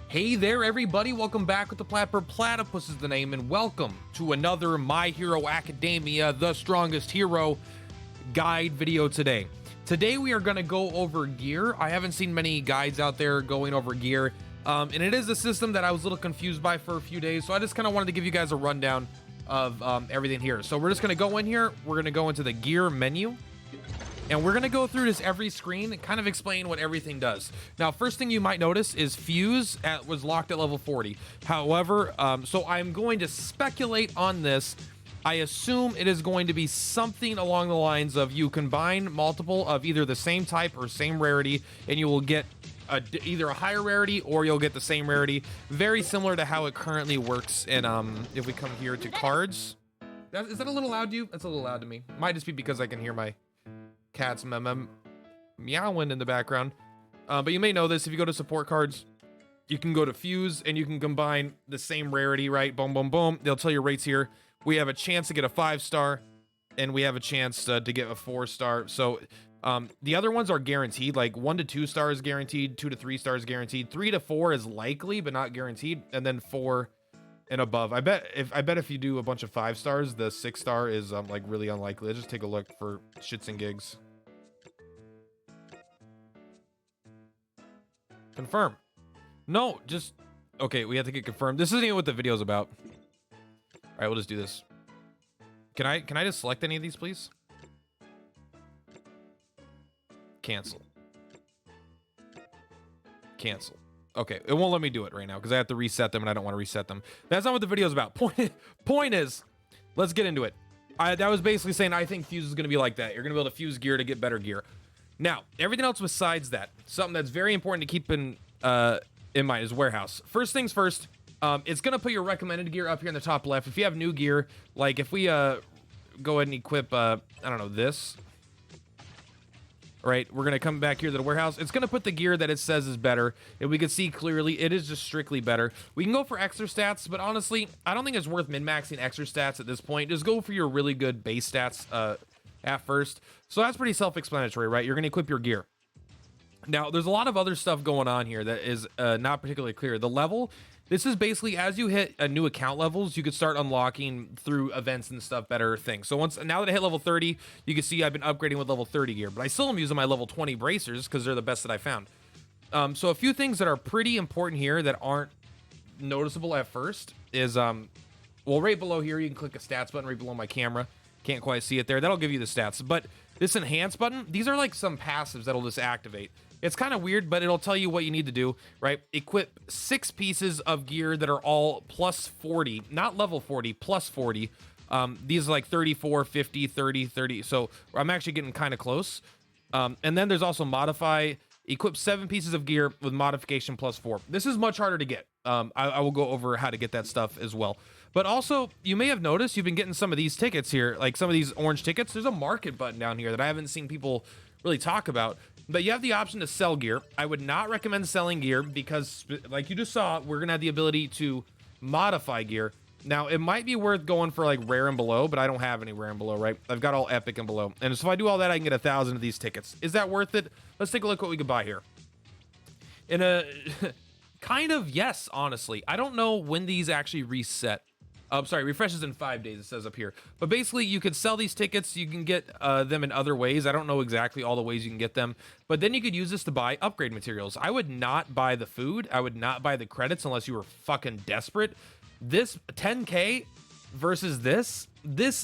Hey there, everybody. Welcome back with the Plat. Purplatypus is the name, and welcome to another My Hero Academia, The Strongest Hero guide video today. Today, we are going to go over gear. I haven't seen many guides out there going over gear, and it is a system that I was a little confused by for a few days, so I just kind of wanted to give you guys a rundown of everything here. So we're just going to go in here. We're going to go into the gear menu. And we're going to go through this every screen and kind of explain what everything does. Now, first thing you might notice is fuse was locked at level 40. However, so I'm going to speculate on this. I assume it is going to be something along the lines of you combine multiple of either the same type or same rarity, and you will get either a higher rarity or you'll get the same rarity. Very similar to how it currently works in, if we come here to cards. Is that a little loud to you? That's a little loud to me. Might just be because I can hear my cats meowing in the background, but you may know this. If you go to support cards, you can go to fuse and you can combine the same rarity, right? Boom, boom, boom. They'll tell you rates here. We have a chance to get a 5-star, and we have a chance to get a 4-star. So the other ones are guaranteed, like 1 to 2 stars guaranteed, 2 to 3 stars guaranteed, 3 to 4 is likely but not guaranteed, and then 4 and above. I bet if you do a bunch of 5 stars, the 6-star is like really unlikely. Let's just take a look for shits and gigs. Confirm. No, just okay. We have to get confirmed. This isn't even what the video's about. All right, we'll just do this. Can I just select any of these, please? Cancel. Cancel. Okay, it won't let me do it right now because I have to reset them, and I don't want to reset them. That's not what the video's about. Point is, let's get into it. That was basically saying I think fuse is going to be like that. You're going to be able to fuse gear to get better gear. Now, everything else besides that, something that's very important to keep in mind is warehouse. First things first, it's going to put your recommended gear up here in the top left. If you have new gear, like if we go ahead and equip, I don't know, this. Right, we're going to come back here to the warehouse. It's going to put the gear that it says is better. And we can see clearly it is just strictly better. We can go for extra stats, but honestly, I don't think it's worth min-maxing extra stats at this point. Just go for your really good base stats at first. So that's pretty self-explanatory, right? You're going to equip your gear. Now, there's a lot of other stuff going on here that is not particularly clear. The level, this is basically as you hit new account levels, you could start unlocking through events and stuff better things. So now that I hit level 30, you can see I've been upgrading with level 30 gear, but I still am using my level 20 bracers because they're the best that I found. So a few things that are pretty important here that aren't noticeable at first is, well, right below here, you can click a stats button right below my camera. Can't quite see it there. That'll give you the stats. But this enhance button, these are like some passives that'll just activate. It's kind of weird, but it'll tell you what you need to do, right? Equip 6 pieces of gear that are all plus 40, not level 40, plus 40. These are like 34, 50, 30, 30. So I'm actually getting kind of close. And then there's also modify. Equip 7 pieces of gear with modification plus 4. This is much harder to get. I will go over how to get that stuff as well. But also, you may have noticed you've been getting some of these tickets here, like some of these orange tickets. There's a market button down here that I haven't seen people really talk about. But you have the option to sell gear. I would not recommend selling gear because, like you just saw, we're going to have the ability to modify gear. Now, it might be worth going for like rare and below, but I don't have any rare and below, right? I've got all epic and below. And so if I do all that, I can get 1,000 of these tickets. Is that worth it? Let's take a look what we could buy here. In a kind of yes, honestly. I don't know when these actually reset. Sorry, refreshes in 5 days, it says up here. But basically, you could sell these tickets. You can get them in other ways. I don't know exactly all the ways you can get them. But then you could use this to buy upgrade materials. I would not buy the food. I would not buy the credits unless you were fucking desperate. This 10K versus this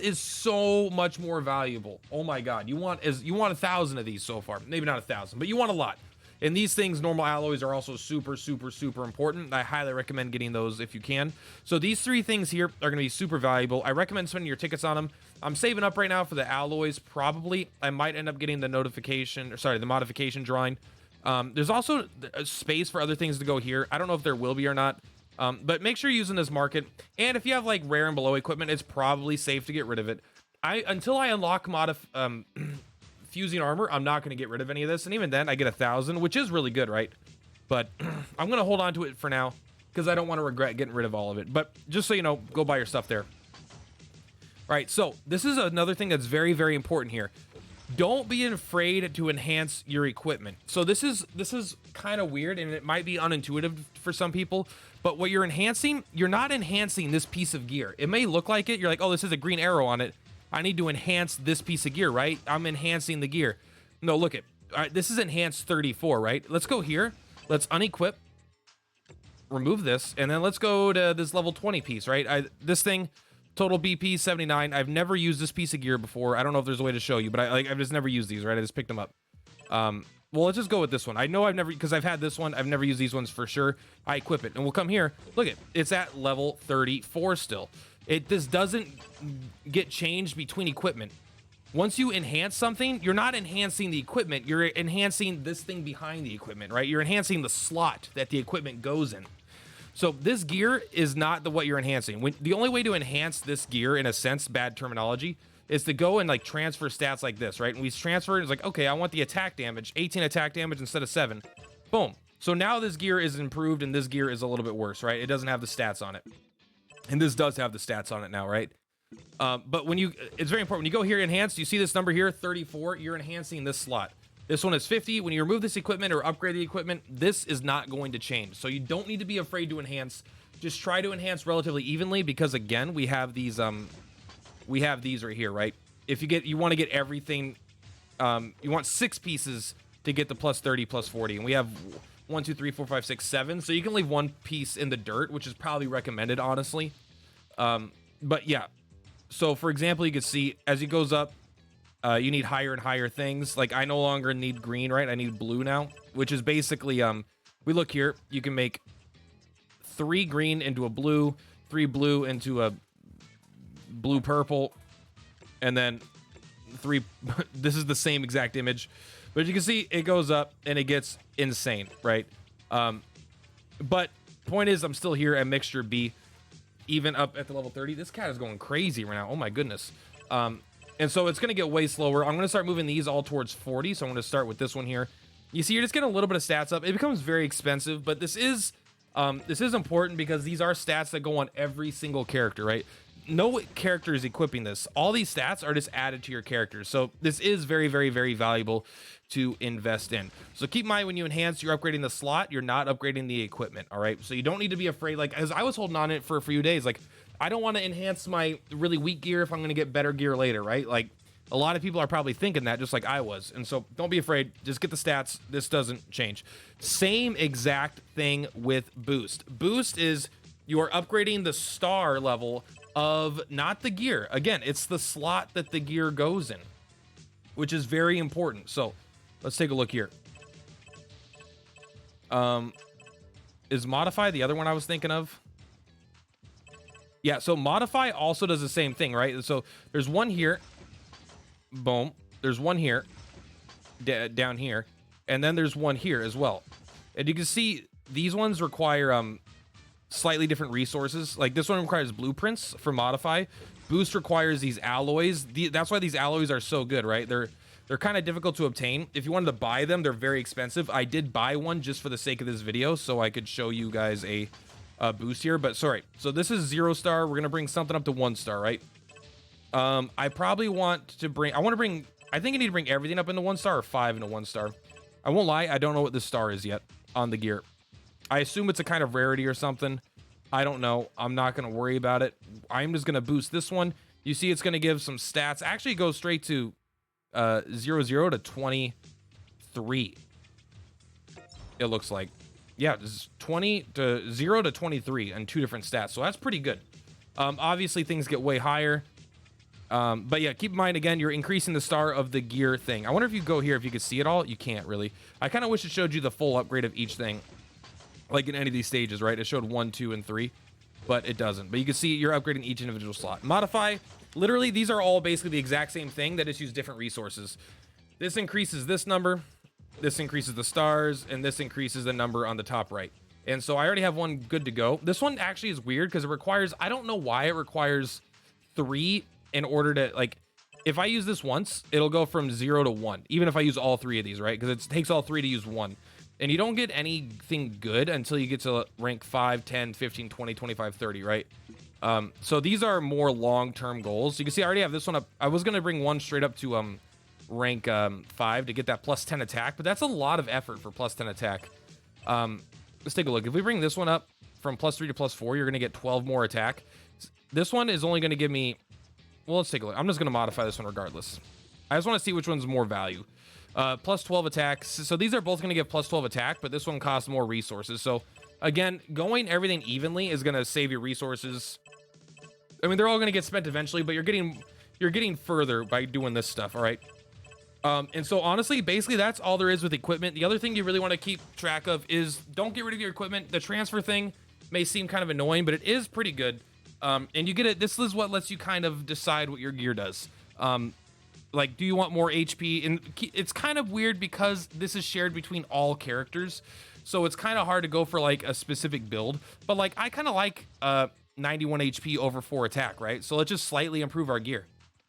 is so much more valuable. Oh my God. You want 1,000 of these so far. Maybe not 1,000, but you want a lot. And these things, normal alloys, are also super, super, super important. I highly recommend getting those if you can. So these 3 things here are going to be super valuable. I recommend spending your tickets on them. I'm saving up right now for the alloys, probably. I might end up getting the the modification drawing. There's also a space for other things to go here. I don't know if there will be or not. But make sure you're using this market. And if you have like rare and below equipment, it's probably safe to get rid of it. Until I unlock fusing armor, I'm not going to get rid of any of this, and even then I get 1,000, which is really good, right? But I'm going to hold on to it for now because I don't want to regret getting rid of all of it. But just so you know, go buy your stuff there. All right, so this is another thing that's very, very important here. Don't be afraid to enhance your equipment. So this is kind of weird, and it might be unintuitive for some people, but what you're enhancing, you're not enhancing this piece of gear. It may look like it. You're like, oh, this is a green arrow on it. I need to enhance this piece of gear, right? I'm enhancing the gear. No, look at, all right, this is enhanced 34, right? Let's go here. Let's unequip, remove this, and then let's go to this level 20 piece, right? This thing, total BP 79. I've never used this piece of gear before. I don't know if there's a way to show you, but I've just never used these, right? I just picked them up. Well, let's just go with this one. I know I've never, because I've had this one. I've never used these ones for sure. I equip it, and we'll come here. Look at, it's at level 34 still. This doesn't get changed between equipment. Once you enhance something, you're not enhancing the equipment. You're enhancing this thing behind the equipment, right? You're enhancing the slot that the equipment goes in. So this gear is not what you're enhancing. The only way to enhance this gear, in a sense, bad terminology, is to go and like transfer stats like this, right? And we transfer it, it's like, okay, I want the attack damage, 18 attack damage instead of 7. Boom. So now this gear is improved and this gear is a little bit worse, right? It doesn't have the stats on it. And this does have the stats on it now, right? But when it's very important. When you go here, enhance, you see this number here, 34, you're enhancing this slot. This one is 50. When you remove this equipment or upgrade the equipment, this is not going to change. So you don't need to be afraid to enhance. Just try to enhance relatively evenly, because again, we have these right here, right? If you want to get everything, you want 6 pieces to get the plus 30, plus 40. And we have 1, 2, 3, 4, 5, 6, 7. So you can leave 1 piece in the dirt, which is probably recommended, honestly. But yeah. So for example, you can see as it goes up, you need higher and higher things. Like I no longer need green, right? I need blue now, which is basically, we look here, you can make 3 green into a blue, 3 blue into a blue purple, and then 3, this is the same exact image, but you can see it goes up and it gets insane, right? But point is, I'm still here at mixture B, even up at the level 30. This cat is going crazy right now. Oh my goodness. And so it's going to get way slower. I'm going to start moving these all towards 40. So I'm going to start with this one here. You see, you're just getting a little bit of stats up. It becomes very expensive, but this is important because these are stats that go on every single character, right? No character is equipping this. All these stats are just added to your characters. So this is very, very, very valuable to invest in. So keep in mind, when you enhance, you're upgrading the slot, you're not upgrading the equipment. All right. So you don't need to be afraid. Like, as I was holding on it for a few days, like, I don't want to enhance my really weak gear if I'm going to get better gear later, right? Like, a lot of people are probably thinking that, just like I was. And so don't be afraid. Just get the stats. This doesn't change. Same exact thing with boost. Boost is you're upgrading the star level of not the gear. Again, it's the slot that the gear goes in, which is very important. So let's take a look here. Is modify the other one I was thinking of? Yeah, so modify also does the same thing, right? So there's one here. Boom. There's one here. Down here. And then there's one here as well. And you can see these ones require slightly different resources. Like this one requires blueprints for modify. Boost requires these alloys. That's why these alloys are so good, right? They're kind of difficult to obtain. If you wanted to buy them, they're very expensive. I did buy one just for the sake of this video, so I could show you guys a boost here. But sorry, so this is 0 star. We're gonna bring something up to 1 star, right? I probably want to bring, I think I need to bring everything up into 1 star, or 5 into 1 star. I won't lie, I don't know what this star is yet on the gear. I assume it's a kind of rarity or something. I don't know. I'm not going to worry about it. I'm just going to boost this one. You see it's going to give some stats. Actually, it goes straight to 0 to 23. It looks like. Yeah, this is 0 to 23 and 2 different stats. So that's pretty good. Obviously, things get way higher. But yeah, keep in mind, again, you're increasing the star of the gear thing. I wonder if you go here, if you could see it all. You can't really. I kind of wish it showed you the full upgrade of each thing, like in any of these stages, right? It showed 1, 2, and 3, but it doesn't. But you can see you're upgrading each individual slot. Modify, literally, these are all basically the exact same thing that just use different resources. This increases this number, this increases the stars, and this increases the number on the top right. And so I already have one good to go. This one actually is weird because it requires, I don't know why it requires 3 in order to, like, if I use this once, it'll go from 0 to 1, even if I use all 3 of these, right? Because it takes all 3 to use 1. And you don't get anything good until you get to rank 5, 10, 15, 20, 25, 30, right? So these are more long-term goals. You can see I already have this one up. I was going to bring one straight up to rank 5 to get that plus 10 attack, but that's a lot of effort for plus 10 attack. Let's take a look. If we bring this one up from plus 3 to plus 4, you're going to get 12 more attack. This one is only going to give me, well, let's take a look. I'm just going to modify this one regardless. I just want to see which one's more value. Plus 12 attacks. So these are both going to give plus 12 attack, but this one costs more resources. So again, going everything evenly is going to save your resources. I mean, they're all going to get spent eventually, but you're getting further by doing this stuff. All right. And so honestly, basically that's all there is with equipment. The other thing you really want to keep track of is don't get rid of your equipment. The transfer thing may seem kind of annoying, but it is pretty good. And you get it. This is what lets you kind of decide what your gear does. Like, do you want more HP? And it's kind of weird because this is shared between all characters. So it's kind of hard to go for like a specific build, but like I kind of like 91 HP over 4 attack, right? So let's just slightly improve our gear.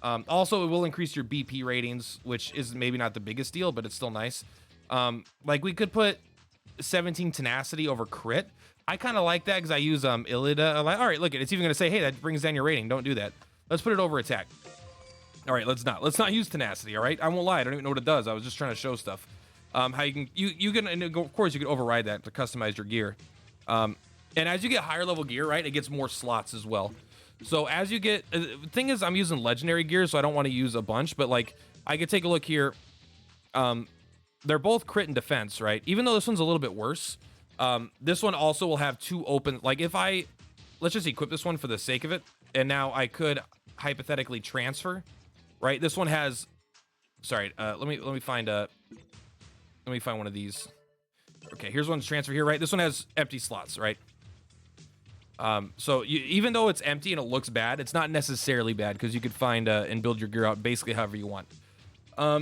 Also, it will increase your BP ratings, which is maybe not the biggest deal, but it's still nice. Like we could put 17 tenacity over crit. I kind of like that because I use Illida. Like, all right, look, it's even going to say, hey, that brings down your rating. Don't do that. Let's put it over attack. All right, let's not use tenacity. All right, I won't lie. I don't even know what it does. I was just trying to show stuff. How you can and of course you can override that to customize your gear. And as you get higher level gear, right, it gets more slots as well. So as you get, the thing is, I'm using legendary gear, so I don't want to use a bunch, but like I could take a look here. They're both crit and defense, right? Even though this one's a little bit worse, this one also will have 2 open. Like if let's just equip this one for the sake of it, and now I could hypothetically transfer, right? This one has, sorry, let me find one of these. Okay, here's one's transfer here, right? This one has empty slots, right? So even though it's empty and it looks bad, it's not necessarily bad because you could find and build your gear out basically however you want.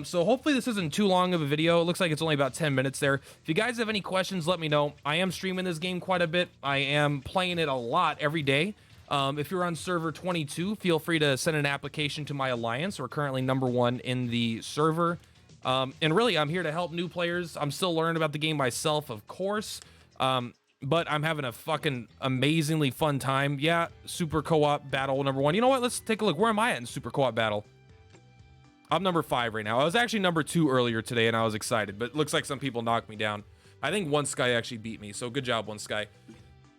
So hopefully this isn't too long of a video. It looks like it's only about 10 minutes there. If you guys have any questions, let me know. I am streaming this game quite a bit. I am playing it a lot every day. If you're on server 22, feel free to send an application to my alliance. We're currently #1 in the server. And really, I'm here to help new players. I'm still learning about the game myself, of course. But I'm having a fucking amazingly fun time. Yeah, super co-op battle #1. You know what? Let's take a look. Where am I at in super co-op battle? I'm number 5 right now. I was actually number 2 earlier today, and I was excited. But it looks like some people knocked me down. I think One Sky actually beat me, so good job, One Sky.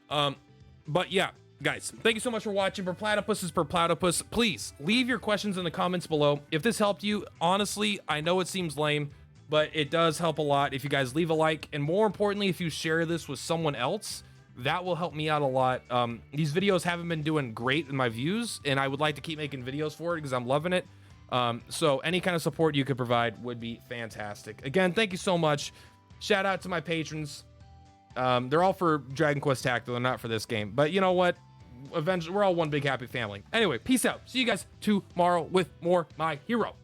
But yeah, guys, thank you so much for watching. Purplatypus is Purplatypus. Please leave your questions in the comments below. If this helped you, honestly, I know it seems lame, but it does help a lot if you guys leave a like, and more importantly, if you share this with someone else, that will help me out a lot. These videos haven't been doing great in my views, and I would like to keep making videos for it because I'm loving it. So any kind of support you could provide would be fantastic. Again, thank you so much. Shout out to my patrons. They're all for Dragon Quest Tactical, they're not for this game, but you know what? Eventually, we're all one big happy family. Anyway, peace out. See you guys tomorrow with more My Hero.